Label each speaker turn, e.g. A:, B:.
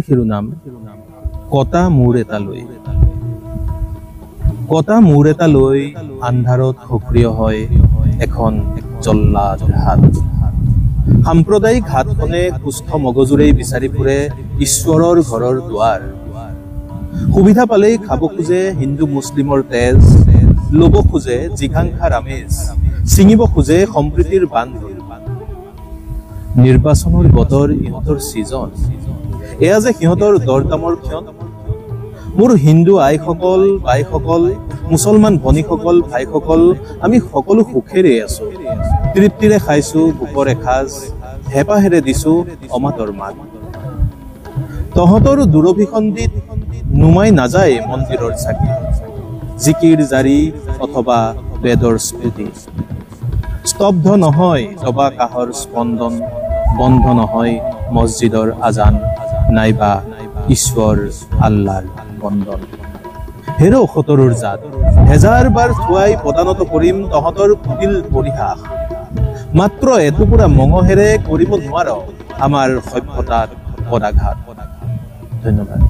A: শিৰোনাম কটা মূৰ এটা লৈ। কটা মূৰ এটা লৈ আন্ধাৰত সক্ৰিয় হয় এখন জল্লাদ হাত। সাম্প্ৰদায়িক হাতখনে সুস্থ মগজুৰেই বিচাৰি ফুৰে ঈশ্বৰৰ ঘৰৰ দুৱাৰ। সুবিধা পালেই খাব খোজে হিন্দু মুছলিমৰ তেজ, ল'ব খোজে জিঘাংসাৰ আমেজ, ছিঙিব খোজে সম্প্ৰীতিৰ বান্ধ। নিৰ্বাচনৰ বতৰ ইহঁতৰ ছিজন, এয়া যে সিহঁতৰ দৰদামৰ ক্ষণ। মোৰ হিন্দু আইসকল বাইসকল, মুছলমান ভনীসকল ভাইসকল, আমি সকলো সুখেৰে আছো, তৃপ্তিৰে খাইছো ভোকৰ এসাঁজ, হেঁপাহেৰে দিছো অমাতৰ মাত। তহঁতৰ দূৰভিসন্ধিত নুমাই নাযায় মন্দিৰৰ চাকি, জিকিৰ জাৰি অথবা বেদৰ স্ফুটি। স্তব্ধ নহয় দবা কাহৰ স্পন্দন, বন্ধ নহয় মছজিদৰ আজান, নাইবা ঈশ্বৰ আল্লাৰ বন্দন। হেৰ' সতৰৰ জাত, হেজাৰ বাৰ থুৱাই পদানত কৰিম তহঁতৰ কুটিল পৰিহাস। মাত্ৰ এটুকুৰা মঙহেৰে কৰিব নোৱাৰ আমাৰ সভ্যতাত পদাঘাত। ধন্যবাদ।